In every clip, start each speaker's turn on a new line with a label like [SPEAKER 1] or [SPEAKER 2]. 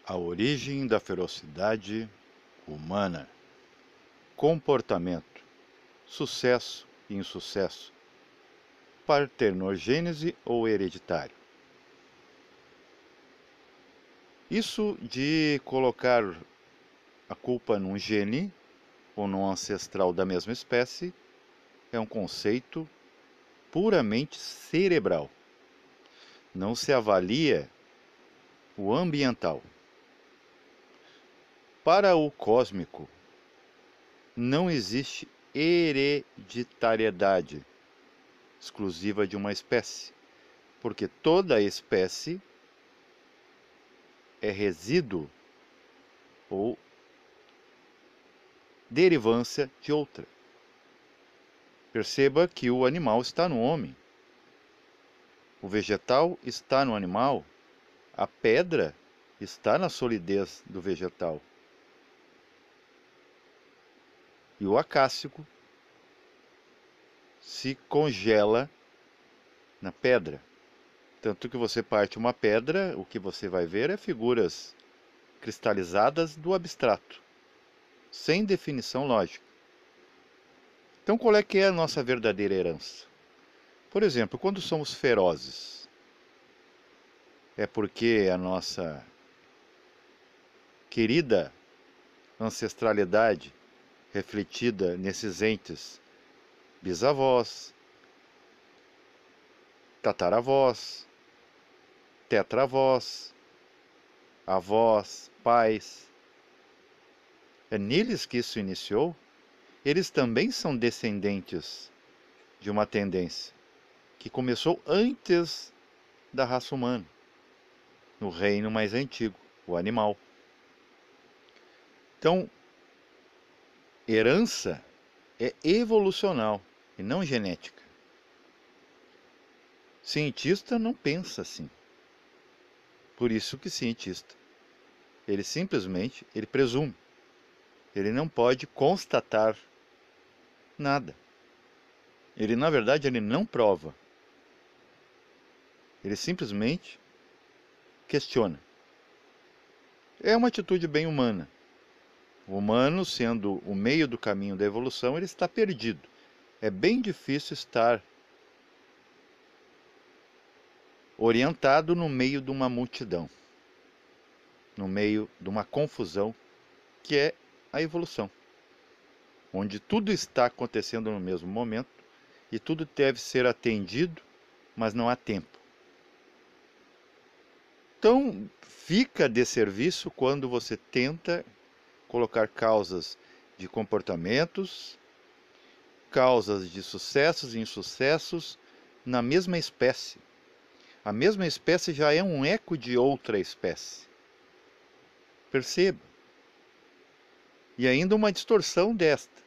[SPEAKER 1] A origem da ferocidade humana, comportamento, sucesso e insucesso, partenogênese ou hereditário. Isso de colocar a culpa num gene ou num ancestral da mesma espécie é um conceito puramente cerebral. Não se avalia o ambiental. Para o cósmico, não existe hereditariedade exclusiva de uma espécie, porque toda espécie é resíduo ou derivância de outra. Perceba que o animal está no homem, o vegetal está no animal, a pedra está na solidez do vegetal. E o acácico se congela na pedra. Tanto que você parte uma pedra, o que você vai ver é figuras cristalizadas do abstrato, sem definição lógica. Então qual é que é a nossa verdadeira herança? Por exemplo, quando somos ferozes, é porque a nossa querida ancestralidade refletida nesses entes bisavós, tataravós, tetravós, avós, pais, é neles que isso iniciou. Eles também são descendentes de uma tendência que começou antes da raça humana, no reino mais antigo, o animal. Então, herança é evolucional e não genética. Cientista não pensa assim. Por isso que cientista, ele simplesmente, ele presume. Ele não pode constatar nada. Ele, na verdade, ele não prova. Ele simplesmente questiona. É uma atitude bem humana. O humano, sendo o meio do caminho da evolução, ele está perdido. É bem difícil estar orientado no meio de uma multidão, no meio de uma confusão, que é a evolução, onde tudo está acontecendo no mesmo momento e tudo deve ser atendido, mas não há tempo. Então, fica a desserviço quando você tenta colocar causas de comportamentos, causas de sucessos e insucessos na mesma espécie. A mesma espécie já é um eco de outra espécie. Perceba. E ainda uma distorção desta.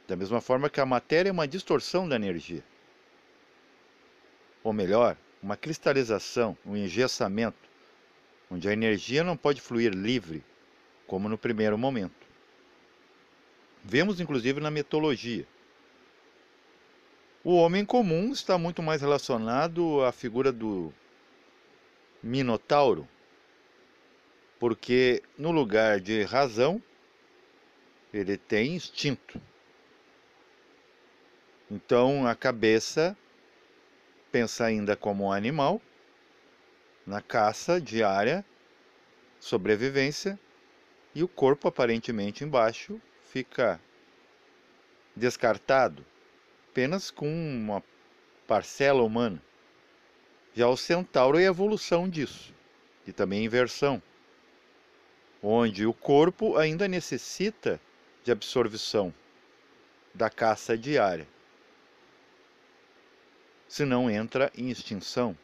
[SPEAKER 1] Da mesma forma que a matéria é uma distorção da energia. Ou melhor, uma cristalização, um engessamento, onde a energia não pode fluir livre, como no primeiro momento. Vemos inclusive na mitologia. O homem comum está muito mais relacionado à figura do Minotauro, porque no lugar de razão, ele tem instinto. Então a cabeça pensa ainda como um animal, na caça diária, sobrevivência, e o corpo aparentemente embaixo fica descartado, apenas com uma parcela humana. Já o centauro é a evolução disso, e também a inversão, onde o corpo ainda necessita de absorção da caça diária, senão entra em extinção,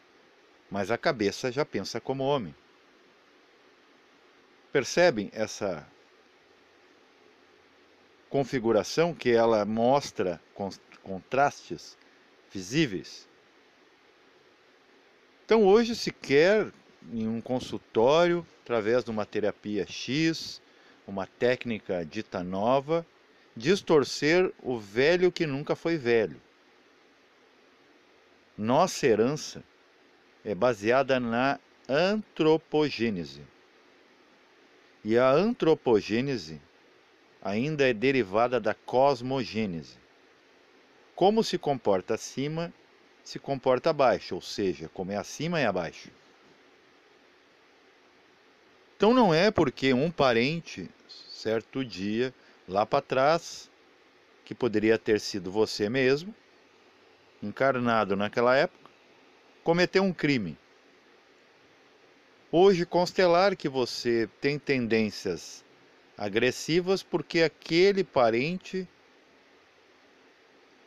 [SPEAKER 1] mas a cabeça já pensa como homem. Percebem essa configuração que ela mostra contrastes visíveis? Então hoje se quer, em um consultório, através de uma terapia X, uma técnica dita nova, distorcer o velho que nunca foi velho. Nossa herança é baseada na antropogênese. E a antropogênese ainda é derivada da cosmogênese. Como se comporta acima, se comporta abaixo, ou seja, como é acima é abaixo. Então não é porque um parente, certo dia, lá para trás, que poderia ter sido você mesmo, encarnado naquela época, cometeu um crime. Hoje constelar que você tem tendências agressivas porque aquele parente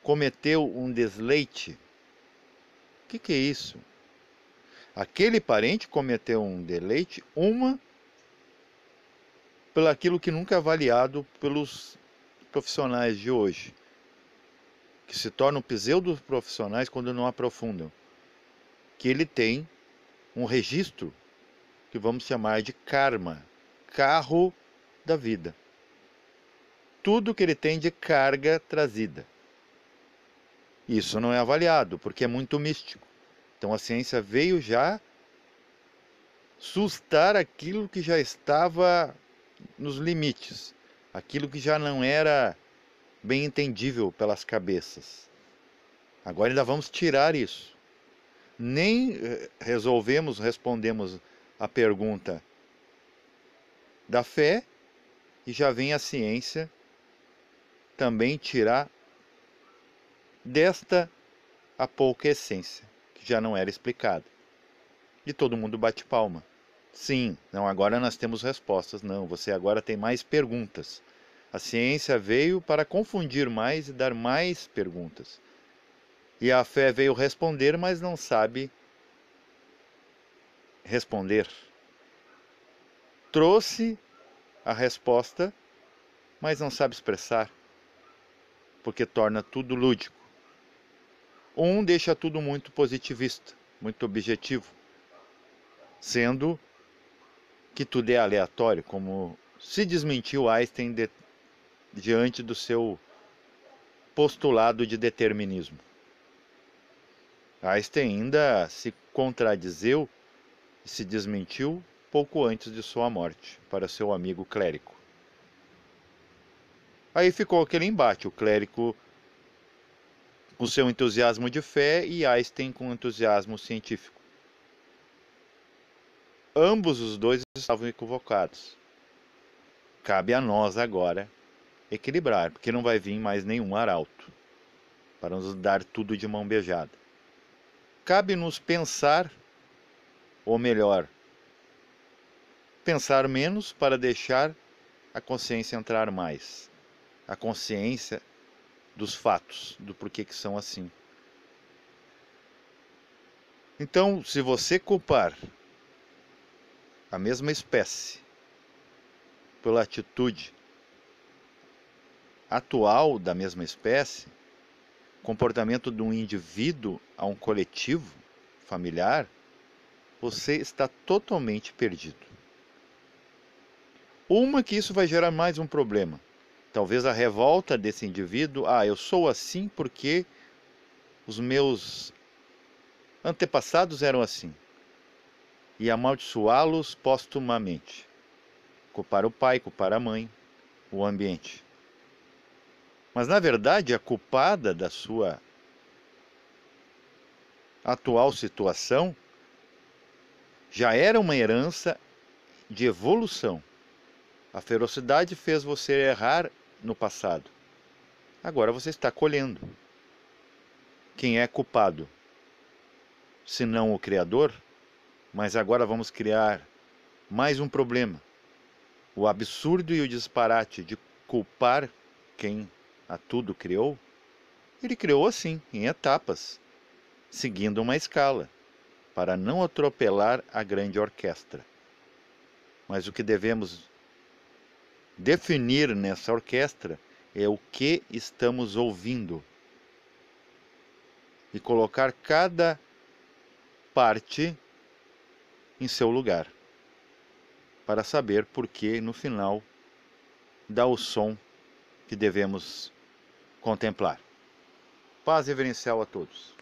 [SPEAKER 1] cometeu um desleite. O que é isso? Aquele parente cometeu um deleite, pelo aquilo que nunca é avaliado pelos profissionais de hoje, que se tornam pseudo-profissionais quando não aprofundam, que ele tem um registro que vamos chamar de karma, carro da vida. Tudo que ele tem de carga trazida. Isso não é avaliado, porque é muito místico. Então a ciência veio já sustar aquilo que já estava nos limites, aquilo que já não era bem entendível pelas cabeças. Agora ainda vamos tirar isso. Nem respondemos a pergunta da fé, e já vem a ciência também tirar desta a pouca essência, que já não era explicada. E todo mundo bate palma. Sim, não, agora nós temos respostas. Não, você agora tem mais perguntas. A ciência veio para confundir mais e dar mais perguntas. E a fé veio responder, mas não sabe responder. Trouxe a resposta, mas não sabe expressar, porque torna tudo lúdico. Um deixa tudo muito positivista, muito objetivo, sendo que tudo é aleatório, como se desmentiu Einstein diante do seu postulado de determinismo. Einstein ainda se contradizeu e se desmentiu pouco antes de sua morte, para seu amigo clérigo. Aí ficou aquele embate, o clérigo com seu entusiasmo de fé e Einstein com entusiasmo científico. Ambos os dois estavam equivocados. Cabe a nós agora equilibrar, porque não vai vir mais nenhum arauto para nos dar tudo de mão beijada. Cabe-nos pensar, ou melhor, pensar menos para deixar a consciência entrar mais. A consciência dos fatos, do porquê que são assim. Então, se você culpar a mesma espécie pela atitude atual da mesma espécie, comportamento de um indivíduo a um coletivo familiar, você está totalmente perdido. Uma, que isso vai gerar mais um problema. Talvez a revolta desse indivíduo, eu sou assim porque os meus antepassados eram assim. E amaldiçoá-los postumamente. Culpar o pai, culpar a mãe, o ambiente. Mas na verdade a culpada da sua atual situação já era uma herança de evolução. A ferocidade fez você errar no passado. Agora você está colhendo. Quem é culpado? Se não o Criador? Mas agora vamos criar mais um problema. O absurdo e o disparate de culpar quem a tudo criou. Ele criou assim, em etapas, seguindo uma escala, para não atropelar a grande orquestra. Mas o que devemos definir nessa orquestra é o que estamos ouvindo e colocar cada parte em seu lugar, para saber por que no final dá o som que devemos contemplar. Paz reverencial a todos.